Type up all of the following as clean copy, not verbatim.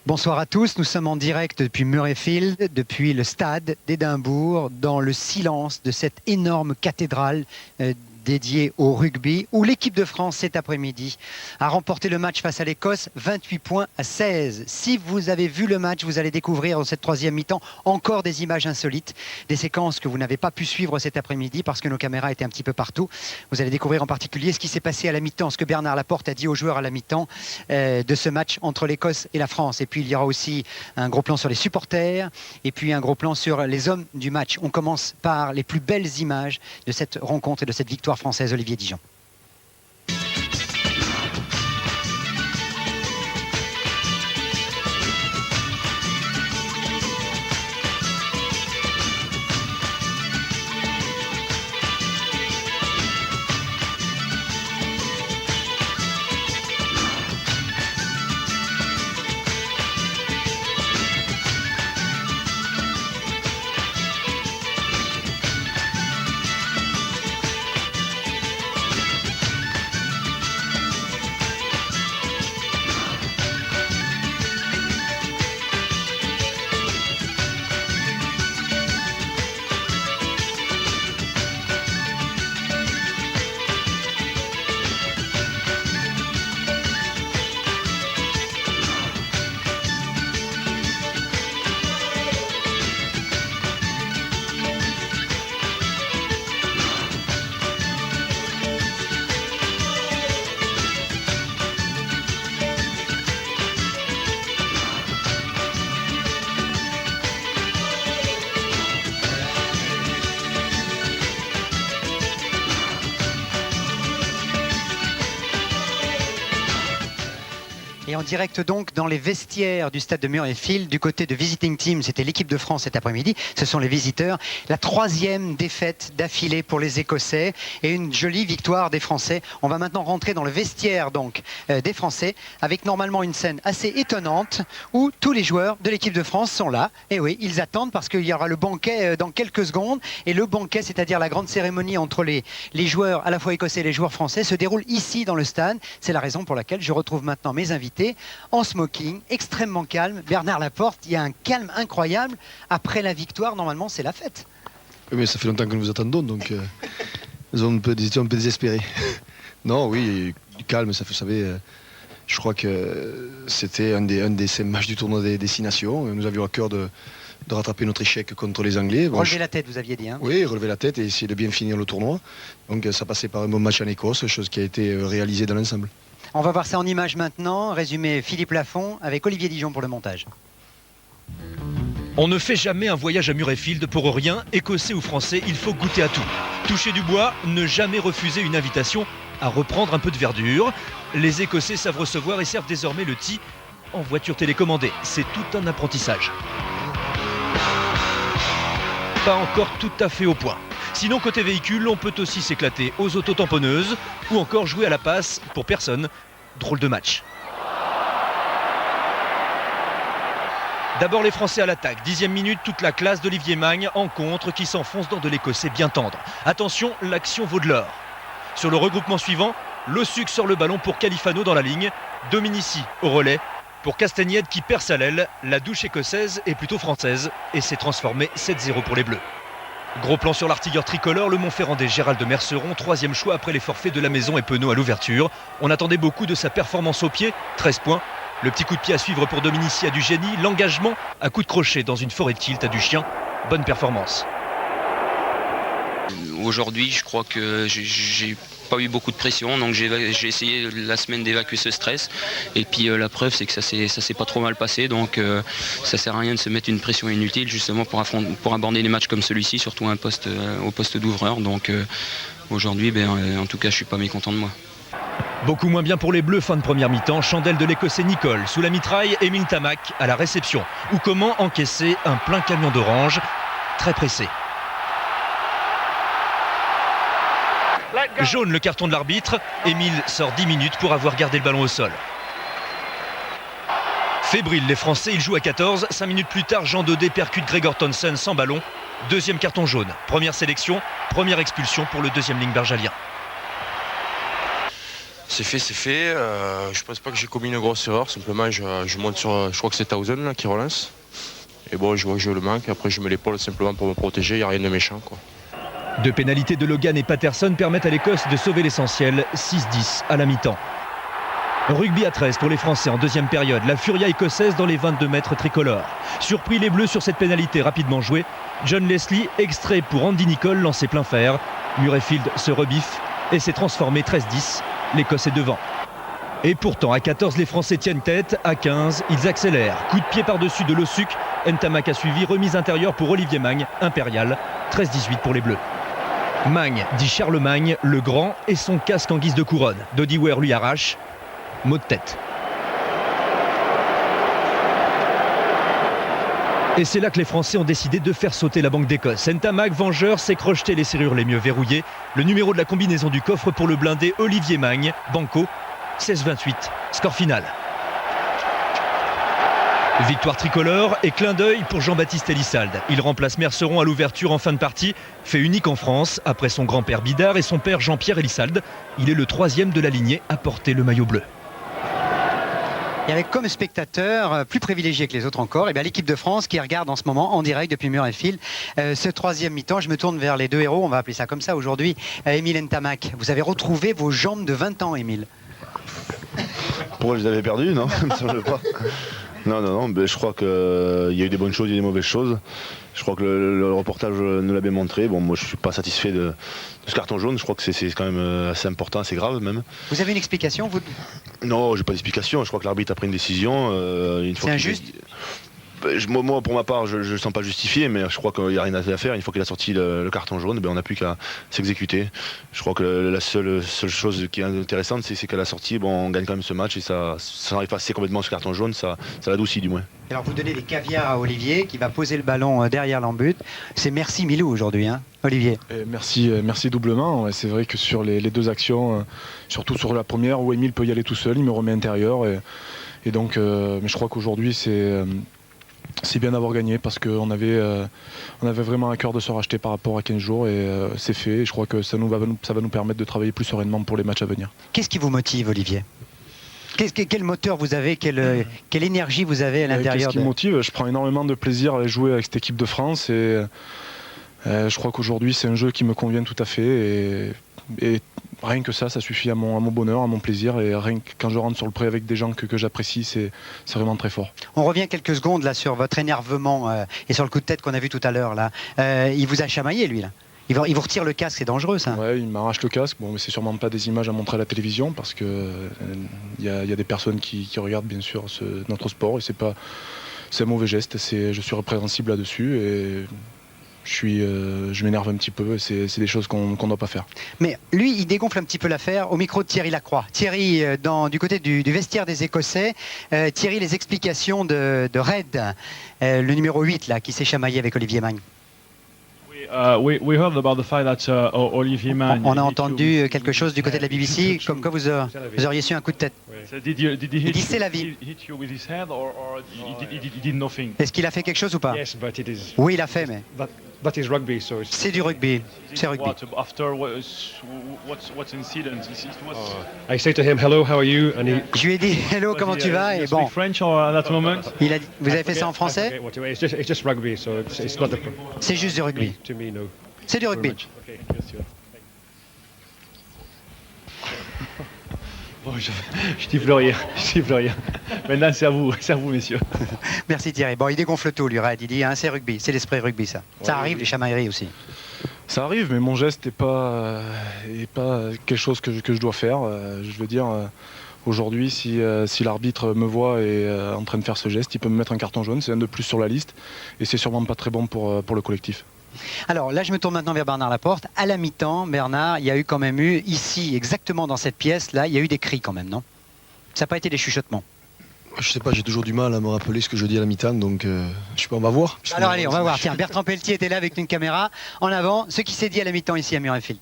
Bonsoir à tous, nous sommes en direct depuis Murrayfield, depuis le stade d'Édimbourg, dans le silence de cette énorme cathédrale dédiée au rugby, où l'équipe de France cet après-midi a remporté le match face à l'Écosse, 28 points à 16. Si vous avez vu le match, vous allez découvrir dans cette troisième mi-temps encore des images insolites, des séquences que vous n'avez pas pu suivre cet après-midi parce que nos caméras étaient un petit peu partout. Vous allez découvrir en particulier ce qui s'est passé à la mi-temps, ce que Bernard Laporte a dit aux joueurs à la mi-temps de ce match entre l'Écosse et la France. Et puis il y aura aussi un gros plan sur les supporters et puis un gros plan sur les hommes du match. On commence par les plus belles images de cette rencontre et de cette victoire française. Olivier Dijon. Et en direct donc dans les vestiaires du stade de Murrayfield, du côté de Visiting Team, c'était l'équipe de France cet après-midi, ce sont les visiteurs. La troisième défaite d'affilée pour les Écossais et une jolie victoire des Français. On va maintenant rentrer dans le vestiaire donc des Français avec normalement une scène assez étonnante où tous les joueurs de l'équipe de France sont là. Et oui, ils attendent parce qu'il y aura le banquet dans quelques secondes. Et le banquet, c'est-à-dire la grande cérémonie entre les joueurs à la fois écossais et les joueurs français, se déroule ici dans le stade. C'est la raison pour laquelle je retrouve maintenant mes invités en smoking, extrêmement calme. Bernard Laporte, il y a un calme incroyable. Après la victoire, normalement, c'est la fête. Oui, mais ça fait longtemps que nous vous attendons, donc on peut désespérer. Non, oui, du calme, ça fait, vous savez, je crois que c'était un des 5 matchs du tournoi des Destinations. Nous avions à cœur de rattraper notre échec contre les Anglais. Bon, relever la tête, vous aviez dit. Hein. Oui, relever la tête et essayer de bien finir le tournoi. Donc ça passait par un bon match en Écosse, chose qui a été réalisée dans l'ensemble. On va voir ça en images maintenant. Résumé Philippe Lafont avec Olivier Dijon pour le montage. On ne fait jamais un voyage à Murrayfield pour rien, écossais ou français, il faut goûter à tout. Toucher du bois, ne jamais refuser une invitation à reprendre un peu de verdure. Les Écossais savent recevoir et servent désormais le tea en voiture télécommandée. C'est tout un apprentissage. Pas encore tout à fait au point. Sinon, côté véhicule, on peut aussi s'éclater aux autotamponneuses ou encore jouer à la passe pour personne. Drôle de match. D'abord les Français à l'attaque. 10e minute, toute la classe d'Olivier Magne en contre qui s'enfonce dans de l'Écossais bien tendre. Attention, l'action vaut de l'or. Sur le regroupement suivant, Lossuc sort le ballon pour Califano dans la ligne. Dominici au relais. Pour Castagnède qui perd sa l'aile, la douche écossaise est plutôt française et s'est transformée 7-0 pour les Bleus. Gros plan sur l'artilleur tricolore, le Montferrandais Gérald de Merceron, 3e choix après les forfaits de la Maison et Penaud à l'ouverture. On attendait beaucoup de sa performance au pied, 13 points. Le petit coup de pied à suivre pour Dominici a du génie, l'engagement à coup de crochet dans une forêt de kilt à du chien. Bonne performance. Aujourd'hui, je crois que j'ai pas eu beaucoup de pression, donc j'ai essayé la semaine d'évacuer ce stress. Et puis la preuve, c'est que ça s'est pas trop mal passé, donc ça sert à rien de se mettre une pression inutile justement pour aborder des matchs comme celui-ci, surtout au poste d'ouvreur. Donc aujourd'hui, en tout cas, je suis pas mécontent de moi. Beaucoup moins bien pour les Bleus, fin de première mi-temps. Chandelle de l'Écossais Nicole. Sous la mitraille, Émile Tamac à la réception. Ou comment encaisser un plein camion d'orange. Très pressé. Jaune, le carton de l'arbitre. Émile sort 10 minutes pour avoir gardé le ballon au sol. Fébrile, les Français, ils jouent à 14. 5 minutes plus tard, Jean Daudet percute Gregor Townsend sans ballon. Deuxième carton jaune. Première sélection, première expulsion pour le deuxième ligne bergalien. C'est fait, c'est fait. Je pense pas que j'ai commis une grosse erreur. Simplement, je monte sur, je crois que c'est Townsend là, qui relance. Et bon, je vois que je le manque. Après, je mets l'épaule simplement pour me protéger. Il n'y a rien de méchant, quoi. Deux pénalités de Logan et Patterson permettent à l'Écosse de sauver l'essentiel. 6-10 à la mi-temps. Rugby à 13 pour les Français en deuxième période. La furia écossaise dans les 22 mètres tricolores. Surpris les Bleus sur cette pénalité rapidement jouée. John Leslie, extrait pour Andy Nicol, lancé plein fer. Murrayfield se rebiffe et s'est transformé 13-10. L'Écosse est devant. Et pourtant, à 14, les Français tiennent tête. À 15, ils accélèrent. Coup de pied par-dessus de Losuk. Ntamak a suivi. Remise intérieure pour Olivier Magne. Impérial. 13-18 pour les Bleus. Magne dit Charlemagne, le grand, et son casque en guise de couronne. Dodie Ware lui arrache. Mot de tête. Et c'est là que les Français ont décidé de faire sauter la Banque d'Écosse. Ntamak, vengeur, s'est crocheté les serrures les mieux verrouillées. Le numéro de la combinaison du coffre pour le blindé Olivier Magne. Banco, 16-28. Score final. Victoire tricolore et clin d'œil pour Jean-Baptiste Elissalde. Il remplace Merceron à l'ouverture en fin de partie. Fait unique en France, après son grand-père Bidard et son père Jean-Pierre Elissalde. Il est le 3e de la lignée à porter le maillot bleu. Et avec comme spectateur, plus privilégié que les autres encore, l'équipe de France qui regarde en ce moment en direct depuis Murrayfield ce troisième mi-temps. Je me tourne vers les deux héros, on va appeler ça comme ça aujourd'hui. Émile Ntamak, vous avez retrouvé vos jambes de 20 ans, Émile. Pourquoi je les avais perdues, non? Ça me semble pas. Non, mais je crois qu'il y a eu des bonnes choses, il y a eu des mauvaises choses. Je crois que le reportage nous l'a bien montré. Bon, moi je ne suis pas satisfait de ce carton jaune, je crois que c'est quand même assez important, assez grave même. Vous avez une explication, vous? Non, j'ai pas d'explication, je crois que l'arbitre a pris une décision. C'est injuste? Moi, pour ma part, je ne le sens pas justifié, mais je crois qu'il n'y a rien à faire. Une fois qu'il a sorti le carton jaune, on n'a plus qu'à s'exécuter. Je crois que la seule chose qui est intéressante, c'est qu'à la sortie, on gagne quand même ce match et ça arrive passer complètement ce carton jaune, ça l'adoucit du moins. Alors vous donnez des caviars à Olivier qui va poser le ballon derrière l'embut. C'est merci Milou aujourd'hui, hein, Olivier. Merci doublement. C'est vrai que sur les deux actions, surtout sur la première où Émile peut y aller tout seul, il me remet intérieur. Et donc, mais je crois qu'aujourd'hui, c'est bien d'avoir gagné parce qu'on avait vraiment à cœur de se racheter par rapport à 15 jours et c'est fait. Et je crois que ça va nous permettre de travailler plus sereinement pour les matchs à venir. Qu'est-ce qui vous motive, Olivier? Quel moteur vous avez, quelle énergie vous avez à l'intérieur? Qu'est-ce qui me motive? Je prends énormément de plaisir à jouer avec cette équipe de France et je crois qu'aujourd'hui c'est un jeu qui me convient tout à fait et rien que ça suffit à mon bonheur, à mon plaisir et rien que quand je rentre sur le pré avec des gens que j'apprécie, c'est vraiment très fort. On revient quelques secondes là sur votre énervement et sur le coup de tête qu'on a vu tout à l'heure là. Il vous a chamaillé lui là. Il vous retire le casque, c'est dangereux ça. Ouais, il m'arrache le casque. Bon, mais c'est sûrement pas des images à montrer à la télévision parce que y a des personnes qui regardent bien sûr notre sport et c'est un mauvais geste. Je suis répréhensible là-dessus et je m'énerve un petit peu. C'est des choses qu'on ne doit pas faire. Mais lui, il dégonfle un petit peu l'affaire au micro de Thierry Lacroix. Thierry, du côté du vestiaire des Écossais, Thierry, les explications de Red, le numéro 8 là, qui s'est chamaillé avec Olivier Magne. On a entendu quelque chose du côté de la BBC, comme quoi vous auriez su un coup de tête. Il dit c'est la vie. Est-ce qu'il a fait quelque chose ou pas? Oui, il a fait, mais c'est du rugby. C'est rugby. Je lui ai dit hello, comment tu vas? Et bon, il a dit, vous avez fait ça en français? C'est juste du rugby. C'est du rugby. Bon, je dis plus rien. Maintenant, c'est à vous, messieurs. Merci Thierry. Bon, il dégonfle tout, lui, Red. Il dit, hein, c'est rugby, c'est l'esprit rugby, ça. Ça arrive, les chamailleries aussi. Ça arrive, mais mon geste n'est pas quelque chose que je dois faire. Je veux dire, aujourd'hui, si l'arbitre me voit et en train de faire ce geste, il peut me mettre un carton jaune. C'est un de plus sur la liste et c'est sûrement pas très bon pour le collectif. Alors là, je me tourne maintenant vers Bernard Laporte. À la mi-temps, Bernard, il y a eu quand même ici, exactement dans cette pièce-là, il y a eu des cris quand même, non? Ça n'a pas été des chuchotements? Je sais pas, j'ai toujours du mal à me rappeler ce que je dis à la mi-temps, donc je sais pas, on va voir. Alors allez, on va voir. Tiens, Bertrand Pelletier était là avec une caméra. En avant, ce qui s'est dit à la mi-temps ici à Murrayfield.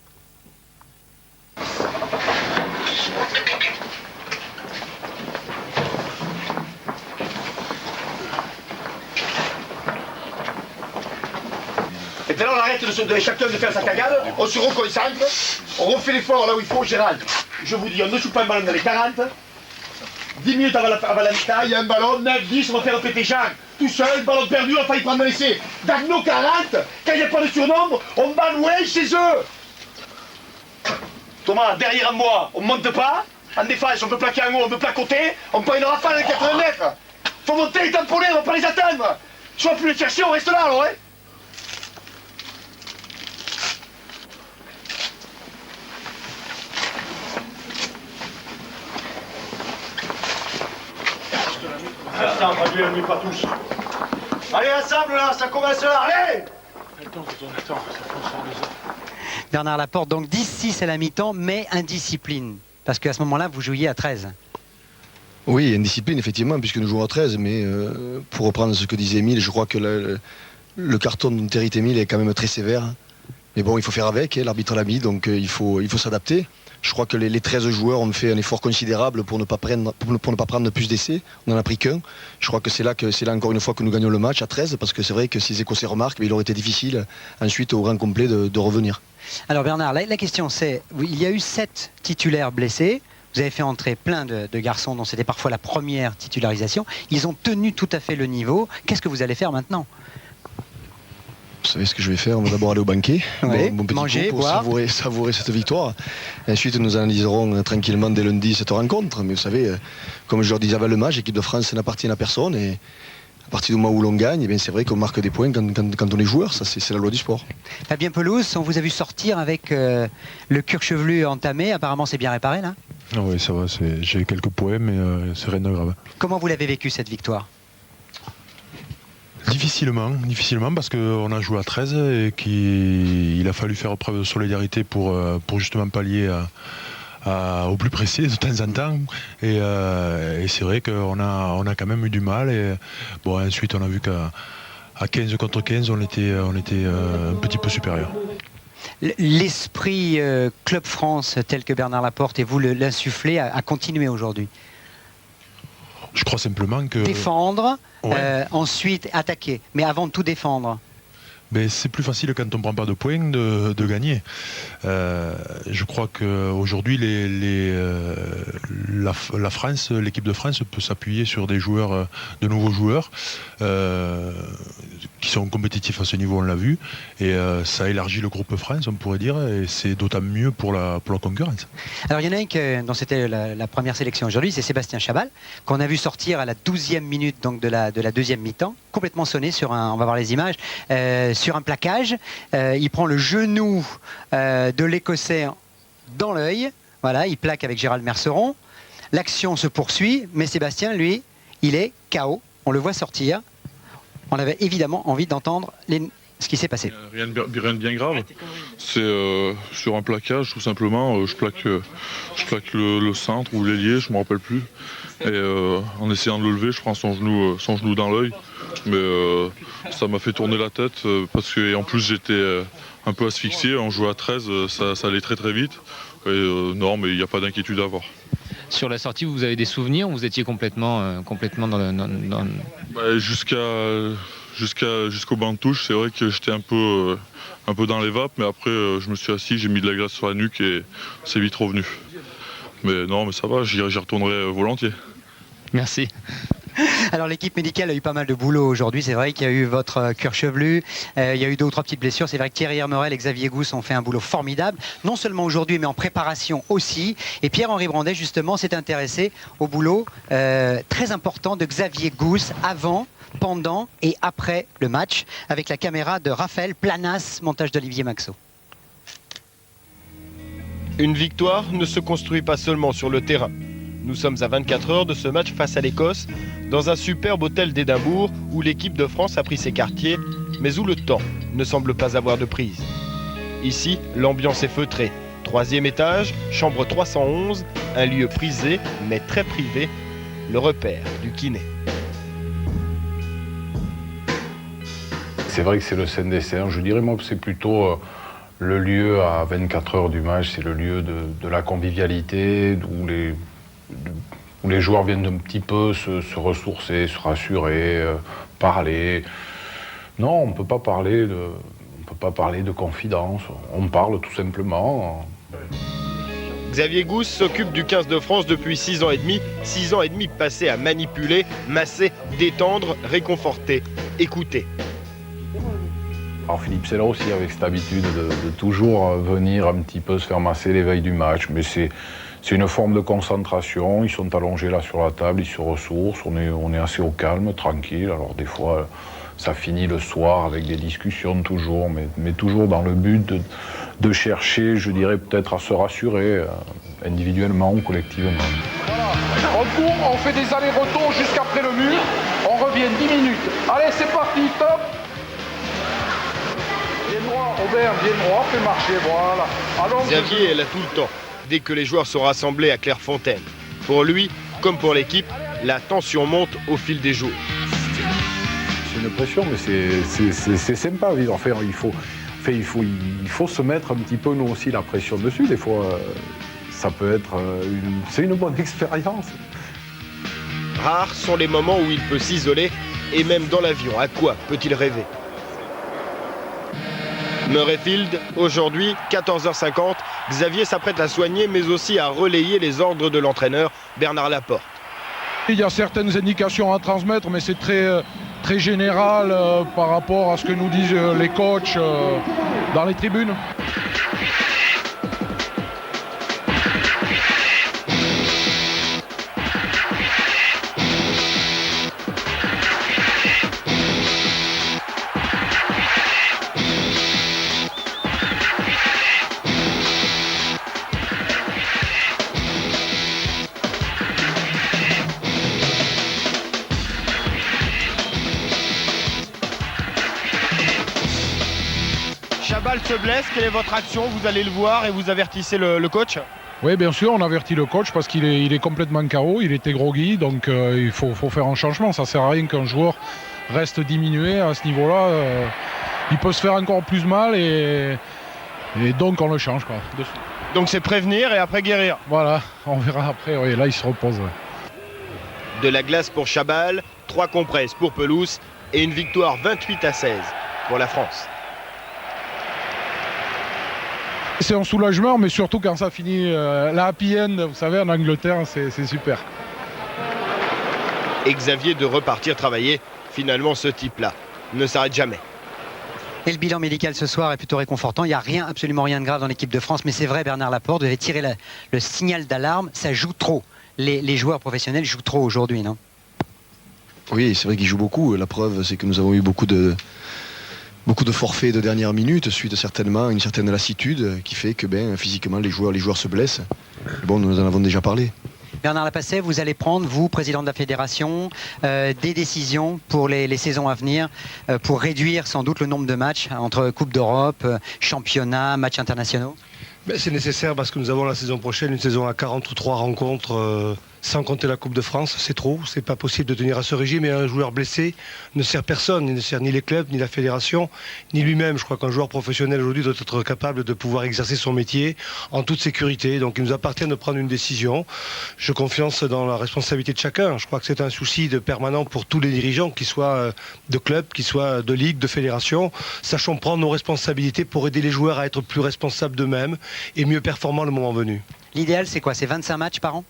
Et puis là, on arrête de chacun de faire sa cagade, on se reconcentre, on refait l'effort là où il faut, Gérald. je vous dis, on ne joue pas un ballon dans les 40. 10 minutes avant la mi-temps, il y a un ballon, 9, 10, on va faire péter Jean. Tout seul, ballon perdu, on a failli prendre un essai. Dans nos 40, quand il n'y a pas de surnombre, on va loin chez eux. Thomas, derrière moi, on ne monte pas. En défense, on peut plaquer en haut, on peut placoter. On prend une rafale à 80 mètres. Faut monter et tamponner, on va pas les attendre. Si on peut les chercher, on reste là, alors, hein. Pas tous. Allez, ensemble là, ça commence là, allez! Bernard Laporte, donc 10-6 à la mi-temps, mais indiscipline. Parce qu'à ce moment-là, vous jouiez à 13. Oui, indiscipline, effectivement, puisque nous jouons à 13, mais pour reprendre ce que disait Émile, je crois que le carton de Terry Émile est quand même très sévère. Mais bon, il faut faire avec, hein, l'arbitre l'a mis, donc il faut s'adapter. Je crois que les 13 joueurs ont fait un effort considérable pour ne pas prendre plus d'essais. On n'en a pris qu'un. Je crois que c'est là encore une fois que nous gagnons le match à 13, parce que c'est vrai que si les Écossais remarquent, il aurait été difficile ensuite au rang complet de revenir. Alors Bernard, la question c'est, il y a eu 7 titulaires blessés. Vous avez fait entrer plein de garçons dont c'était parfois la première titularisation. Ils ont tenu tout à fait le niveau. Qu'est-ce que vous allez faire maintenant ? Vous savez ce que je vais faire? On va d'abord aller au banquet, oui, mon petit manger, pot pour boire. savourer cette victoire. Et ensuite, nous analyserons tranquillement dès lundi cette rencontre. Mais vous savez, comme je leur disais avant le match, l'équipe de France n'appartient à personne. Et à partir du moment où l'on gagne, eh bien, c'est vrai qu'on marque des points quand on est joueur. Ça, c'est la loi du sport. Fabien Pelouse, on vous a vu sortir avec le cuir chevelu entamé. Apparemment, c'est bien réparé là. Ah oui, ça va. J'ai quelques points, mais c'est rien de grave. Comment vous l'avez vécu cette victoire ? Difficilement parce qu'on a joué à 13 et qu'il a fallu faire preuve de solidarité pour justement pallier au plus pressé de temps en temps. Et c'est vrai qu'on a quand même eu du mal. Et bon, ensuite, on a vu qu'à 15 contre 15, on était un petit peu supérieur. L'esprit Club France tel que Bernard Laporte et vous l'insufflez a continué aujourd'hui. Je crois simplement que... Défendre, ouais. ensuite attaquer, mais avant de tout défendre. Mais c'est plus facile quand on ne prend pas de points de gagner. Je crois qu'aujourd'hui, la France, l'équipe de France peut s'appuyer sur des joueurs, de nouveaux joueurs qui sont compétitifs à ce niveau, on l'a vu. Et ça élargit le groupe France, on pourrait dire, et c'est d'autant mieux pour la concurrence. Alors il y en a un dont c'était la première sélection aujourd'hui, c'est Sébastien Chabal, qu'on a vu sortir à la 12e minute donc de la deuxième mi-temps, complètement sonné sur un, on va voir les images, sur un plaquage. Il prend le genou de l'Écossais dans l'œil. Voilà, il plaque avec Gérald Merceron. L'action se poursuit, mais Sébastien, lui, il est KO. On le voit sortir. On avait évidemment envie d'entendre ce qui s'est passé. Rien de bien grave. C'est sur un plaquage, tout simplement. Je plaque le centre ou l'ailier, je ne me rappelle plus. Et en essayant de le lever, je prends son genou dans l'œil. Mais ça m'a fait tourner la tête parce que en plus j'étais un peu asphyxié. On jouait à 13, ça allait très très vite. Et non, mais il n'y a pas d'inquiétude à avoir. Sur la sortie, vous avez des souvenirs ou vous étiez complètement dans... Bah, jusqu'au banc de touche, c'est vrai que j'étais un peu dans les vapes, mais après je me suis assis, j'ai mis de la glace sur la nuque et c'est vite revenu. Mais non, mais ça va, j'y retournerai volontiers. Merci. Alors l'équipe médicale a eu pas mal de boulot aujourd'hui, c'est vrai qu'il y a eu votre cuir chevelu, il y a eu 2 ou 3 petites blessures, c'est vrai que Thierry Hermerel et Xavier Gousse ont fait un boulot formidable, non seulement aujourd'hui mais en préparation aussi, et Pierre-Henri Brandet justement s'est intéressé au boulot très important de Xavier Gousse avant, pendant et après le match, avec la caméra de Raphaël Planas, montage d'Olivier Maxot. Une victoire ne se construit pas seulement sur le terrain. Nous sommes à 24 heures de ce match face à l'Écosse, dans un superbe hôtel d'Édimbourg où l'équipe de France a pris ses quartiers, mais où le temps ne semble pas avoir de prise. Ici, l'ambiance est feutrée. 3e étage, chambre 311, un lieu prisé, mais très privé, le repère du kiné. C'est vrai que c'est le Saint des Saints. Je dirais moi que c'est plutôt le lieu à 24 heures du match, c'est le lieu de la convivialité, où les joueurs viennent un petit peu se ressourcer, se rassurer, parler. Non, on ne peut pas parler de confidence, on parle tout simplement. Xavier Gousse s'occupe du 15 de France depuis 6 ans et demi. 6 ans et demi passés à manipuler, masser, détendre, réconforter, écouter. Alors Philippe Sella aussi avec cette habitude de toujours venir un petit peu se faire masser les veilles du match, mais c'est une forme de concentration. Ils sont allongés là sur la table, ils se ressourcent, on est assez au calme, tranquille. Alors des fois ça finit le soir avec des discussions toujours, mais toujours dans le but de chercher, je dirais peut-être à se rassurer individuellement ou collectivement. Voilà. On court, on fait des allers-retours jusqu'après le mur, on revient 10 minutes. Allez, c'est parti, top. Bien droit, Robert, bien droit, fais marcher, voilà. Allons, Xavier est là tout le temps, dès que les joueurs sont rassemblés à Clairefontaine. Pour lui, comme pour l'équipe, la tension monte au fil des jours. C'est une pression, mais c'est sympa à vivre. Enfin, il faut se mettre un petit peu, nous aussi, la pression dessus. Des fois, ça peut être c'est une bonne expérience. Rares sont les moments où il peut s'isoler, et même dans l'avion, à quoi peut-il rêver? Murrayfield, aujourd'hui, 14h50, Xavier s'apprête à soigner, mais aussi à relayer les ordres de l'entraîneur, Bernard Laporte. Il y a certaines indications à transmettre, mais c'est très général par rapport à ce que nous disent les coachs dans les tribunes. Chabal se blesse, quelle est votre action? Vous allez le voir et vous avertissez le coach? Oui, bien sûr, on avertit le coach parce qu'il est complètement KO, il était groggy, donc il faut faire un changement. Ça ne sert à rien qu'un joueur reste diminué à ce niveau-là. Il peut se faire encore plus mal et donc on le change, quoi. Donc c'est prévenir et après guérir. Voilà, on verra après, oui, là il se repose. Ouais. De la glace pour Chabal, 3 compresses pour Pelouse et une victoire 28-16 pour la France. C'est un soulagement, mais surtout quand ça finit la happy end, vous savez, en Angleterre, c'est super. Et Xavier de repartir travailler, finalement ce type-là ne s'arrête jamais. Et le bilan médical ce soir est plutôt réconfortant. Il n'y a rien, absolument rien de grave dans l'équipe de France. Mais c'est vrai, Bernard Laporte devait tirer le signal d'alarme. Ça joue trop. Les joueurs professionnels jouent trop aujourd'hui, non? Oui, c'est vrai qu'ils jouent beaucoup. La preuve, c'est que nous avons eu beaucoup de forfaits de dernière minute, suite certainement à une certaine lassitude qui fait que physiquement les joueurs se blessent. Et bon, nous en avons déjà parlé. Bernard Lapasset, vous allez prendre, vous, président de la fédération, des décisions pour les saisons à venir, pour réduire sans doute le nombre de matchs entre Coupe d'Europe, championnat, matchs internationaux? C'est nécessaire parce que nous avons la saison prochaine une saison à 43 rencontres sans compter la Coupe de France. C'est trop, c'est pas possible de tenir à ce régime et un joueur blessé ne sert personne, il ne sert ni les clubs, ni la fédération, ni lui-même. Je crois qu'un joueur professionnel aujourd'hui doit être capable de pouvoir exercer son métier en toute sécurité. Donc il nous appartient de prendre une décision. Je confiance dans la responsabilité de chacun. Je crois que c'est un souci permanent pour tous les dirigeants, qu'ils soient de clubs, qu'ils soient de ligues, de fédérations. Sachons prendre nos responsabilités pour aider les joueurs à être plus responsables d'eux-mêmes et mieux performants le moment venu. L'idéal, c'est quoi? C'est 25 matchs par an?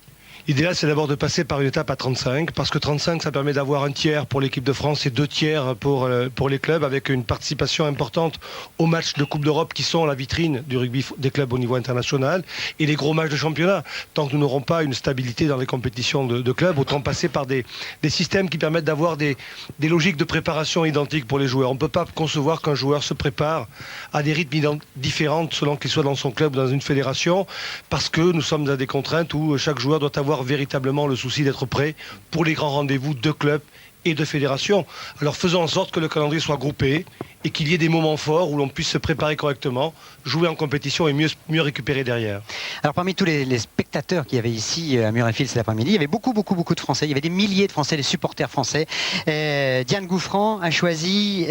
L'idéal, c'est d'abord de passer par une étape à 35, parce que 35, ça permet d'avoir un tiers pour l'équipe de France et 2 tiers pour les clubs, avec une participation importante aux matchs de Coupe d'Europe qui sont la vitrine du rugby des clubs au niveau international, et les gros matchs de championnat. Tant que nous n'aurons pas une stabilité dans les compétitions de clubs, autant passer par des systèmes qui permettent d'avoir des logiques de préparation identiques pour les joueurs. On ne peut pas concevoir qu'un joueur se prépare à des rythmes différents selon qu'il soit dans son club ou dans une fédération, parce que nous sommes à des contraintes où chaque joueur doit avoir véritablement le souci d'être prêt pour les grands rendez-vous de clubs et de fédérations. Alors faisons en sorte que le calendrier soit groupé et qu'il y ait des moments forts où l'on puisse se préparer correctement, jouer en compétition et mieux récupérer derrière. Alors parmi tous les spectateurs qu'il y avait ici à Murrayfield cet après-midi, il y avait beaucoup de Français, il y avait des milliers de Français, des supporters français. Diane Gouffran a choisi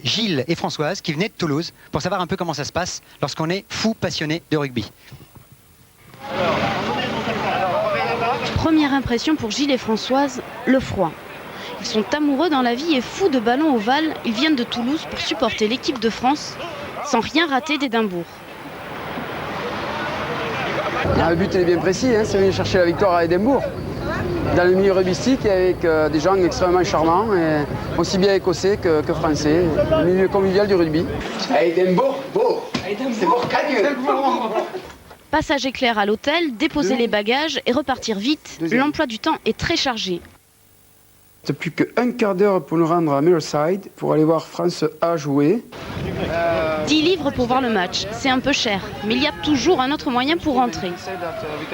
Gilles et Françoise qui venaient de Toulouse pour savoir un peu comment ça se passe lorsqu'on est fou passionné de rugby. Première impression pour Gilles et Françoise, le froid. Ils sont amoureux dans la vie et fous de ballon ovale. Ils viennent de Toulouse pour supporter l'équipe de France sans rien rater d'Édimbourg. Le but est bien précis, hein, c'est venir chercher la victoire à Édimbourg. Dans le milieu rugbyistique avec des gens extrêmement charmants, et aussi bien écossais que français, le milieu convivial du rugby. Édimbourg, c'est pour Cagneux. Passage éclair à l'hôtel, déposer les bagages et repartir vite. L'emploi du temps est très chargé. Il n'y a plus qu'un quart d'heure pour nous rendre à Mirrorside pour aller voir France A jouer. 10 livres pour voir le match, c'est un peu cher, mais il y a toujours un autre moyen pour rentrer.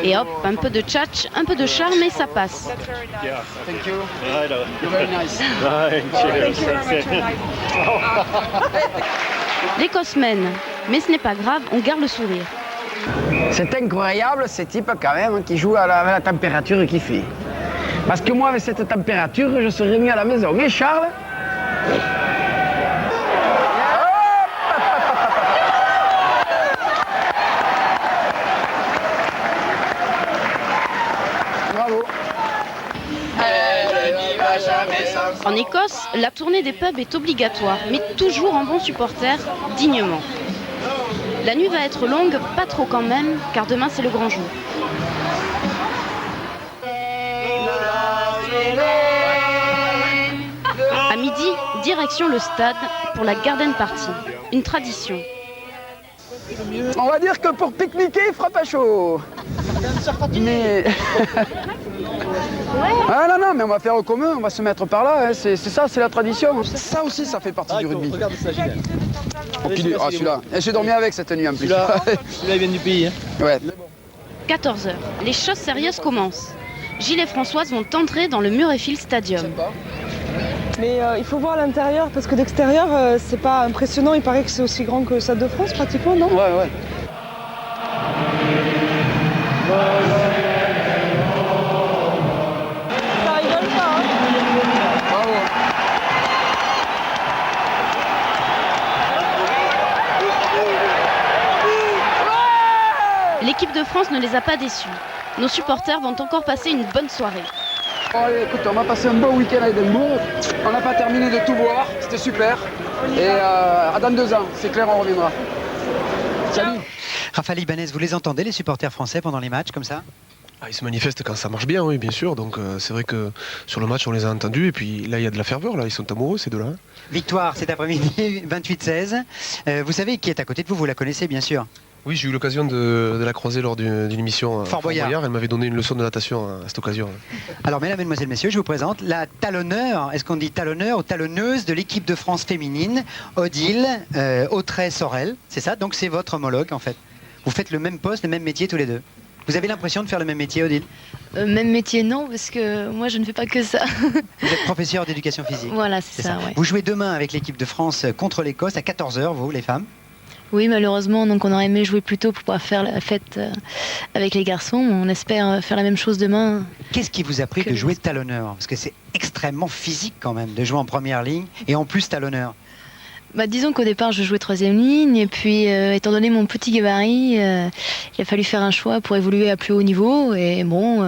Et hop, un peu de tchatch, un peu de charme et ça passe. Thank you. You're very nice. L'Écosse mène, mais ce n'est pas grave, on garde le sourire. C'est incroyable ces types quand même qui jouent avec la température qu'il fait. Parce que moi avec cette température, je serais mis à la maison. Mais Charles? Bravo. En Écosse, la tournée des pubs est obligatoire, mais toujours en bon supporter, dignement. La nuit va être longue, pas trop quand même, car demain c'est le grand jour. À midi, direction le stade pour la garden party, une tradition. On va dire que pour pique-niquer, il fera pas chaud. Mais... Ah non, mais on va faire au commun, on va se mettre par là, hein. C'est ça, c'est la tradition. Ça aussi, ça fait partie du rugby. Ah, celui-là. Et j'ai dormi avec cette nuit en plus. Celui-là, il vient du pays. Hein. Ouais. 14h, les choses sérieuses commencent. Gilles et Françoise vont entrer dans le Murrayfield Stadium. Mais il faut voir l'intérieur, parce que d'extérieur, c'est pas impressionnant. Il paraît que c'est aussi grand que le Stade de France, pratiquement, non? Ouais. Ça rigole pas, hein? Bravo. L'équipe de France ne les a pas déçus. Nos supporters vont encore passer une bonne soirée. Bon, allez, écoute, on va passer un bon week-end à Édimbourg. On n'a pas terminé de tout voir, c'était super. Et dans 2 ans, c'est clair, on reviendra. Salut. Raphaël Ibanez, vous les entendez, les supporters français, pendant les matchs comme ça? Ils se manifestent quand ça marche bien, oui, bien sûr. Donc c'est vrai que sur le match, on les a entendus. Et puis là, il y a de la ferveur, là. Ils sont amoureux, ces deux-là. Victoire cet après-midi, 28-16. Vous savez qui est à côté de vous, vous la connaissez bien sûr. Oui, j'ai eu l'occasion de la croiser lors d'une émission Fort Boyard. Elle m'avait donné une leçon de natation à cette occasion. Alors, mesdames, mesdemoiselles, messieurs, je vous présente la talonneur, est-ce qu'on dit talonneur ou talonneuse de l'équipe de France féminine, Odile Autrey-Sorel. C'est ça, donc c'est votre homologue en fait. Vous faites le même poste, le même métier tous les deux. Vous avez l'impression de faire le même métier, Odile? Même métier, non, parce que moi, je ne fais pas que ça. Vous êtes professeur d'éducation physique. Voilà, c'est ça, ouais. Vous jouez demain avec l'équipe de France contre l'Écosse à 14h, vous, les femmes? Oui, malheureusement, donc on aurait aimé jouer plus tôt pour pouvoir faire la fête avec les garçons. On espère faire la même chose demain. Qu'est-ce qui vous a pris de jouer talonneur? Parce que c'est extrêmement physique quand même, de jouer en première ligne et en plus talonneur. Disons qu'au départ, je jouais 3e ligne, et puis étant donné mon petit gabarit, il a fallu faire un choix pour évoluer à plus haut niveau, et bon,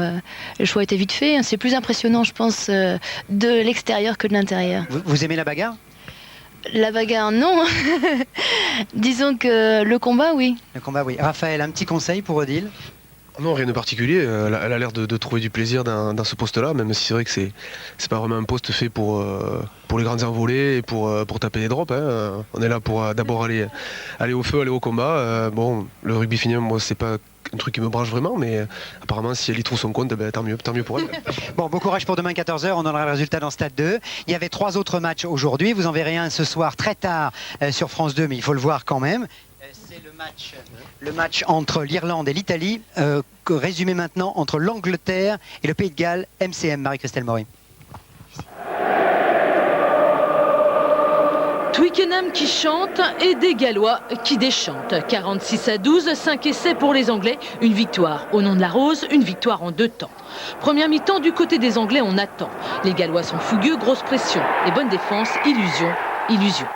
le choix était vite fait. C'est plus impressionnant, je pense, de l'extérieur que de l'intérieur. Vous aimez la bagarre? La bagarre, non. Disons que le combat, oui. Le combat, oui. Raphaël, un petit conseil pour Odile? Non, rien de particulier. Elle a l'air de trouver du plaisir dans ce poste-là, même si c'est vrai que c'est pas vraiment un poste fait pour les grandes envolées et pour taper des drops. Hein. On est là pour d'abord aller au feu, aller au combat. Bon, le rugby féminin, moi, c'est pas un truc qui me branche vraiment, mais apparemment, si elle y trouve son compte, tant mieux pour elle. Bon, bon courage pour demain 14h, on donnera le résultat dans Stade 2. Il y avait 3 autres matchs aujourd'hui, vous en verrez un ce soir très tard sur France 2, mais il faut le voir quand même. C'est le match entre l'Irlande et l'Italie, résumé maintenant entre l'Angleterre et le Pays de Galles, MCM, Marie-Christelle Maury. Twickenham qui chante et des Gallois qui déchantent. 46-12, 5 essais pour les Anglais, une victoire au nom de la rose, une victoire en 2 temps. Première mi-temps, du côté des Anglais, on attend. Les Gallois sont fougueux, grosse pression. Les bonnes défenses, illusion, illusion.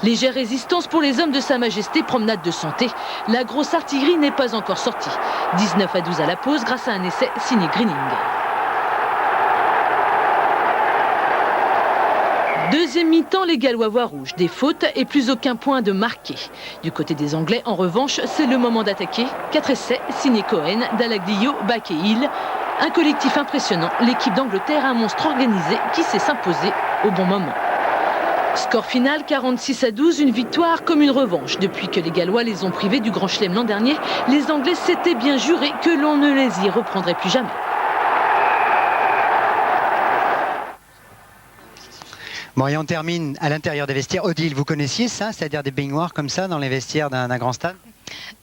Légère résistance pour les hommes de Sa Majesté, promenade de santé. La grosse artillerie n'est pas encore sortie. 19-12 à la pause grâce à un essai signé Greening. Deuxième mi-temps, les Gallois voient rouge, des fautes et plus aucun point de marqué. Du côté des Anglais, en revanche, c'est le moment d'attaquer. 4 essais, signés Cohen, Dallaglio, Back et Hill. Un collectif impressionnant, l'équipe d'Angleterre, un monstre organisé qui sait s'imposer au bon moment. Score final 46-12, une victoire comme une revanche. Depuis que les Gallois les ont privés du Grand Chelem l'an dernier, les Anglais s'étaient bien jurés que l'on ne les y reprendrait plus jamais. Bon, et on termine à l'intérieur des vestiaires. Odile, vous connaissiez ça, c'est-à-dire des baignoires comme ça dans les vestiaires d'un grand stade?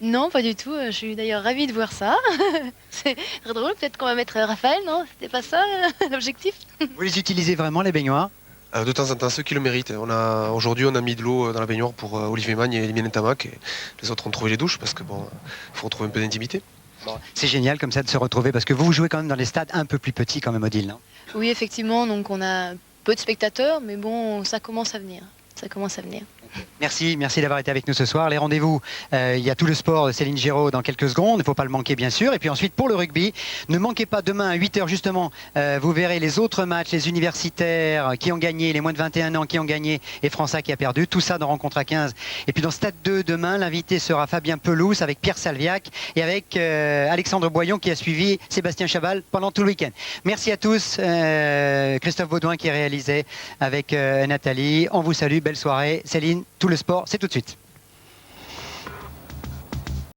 Non, pas du tout. Je suis d'ailleurs ravie de voir ça. C'est très drôle. Peut-être qu'on va mettre Raphaël, non? C'était pas ça l'objectif? Vous les utilisez vraiment, les baignoires? De temps en temps, ceux qui le méritent. Aujourd'hui, on a mis de l'eau dans la baignoire pour Olivier Magne et Elimine Tamac. Et les autres ont trouvé les douches parce que bon, faut retrouver un peu d'intimité. Bon, c'est génial comme ça de se retrouver parce que vous jouez quand même dans des stades un peu plus petits quand même, Odile, non? Oui, effectivement. Donc on a peu de spectateurs, mais bon, ça commence à venir. Ça commence à venir. Merci d'avoir été avec nous ce soir. Les rendez-vous, il y a tout le sport de Céline Giraud dans quelques secondes. Il ne faut pas le manquer, bien sûr. Et puis ensuite, pour le rugby, ne manquez pas demain à 8 h justement, vous verrez les autres matchs, les universitaires qui ont gagné, les moins de 21 ans qui ont gagné et França qui a perdu. Tout ça dans Rencontre à 15. Et puis dans Stade 2, demain, l'invité sera Fabien Pelouse avec Pierre Salviac et avec Alexandre Boyon qui a suivi Sébastien Chabal pendant tout le week-end. Merci à tous. Christophe Baudouin qui réalisait avec Nathalie. On vous salue. Belle soirée. Céline, tout le sport, c'est tout de suite.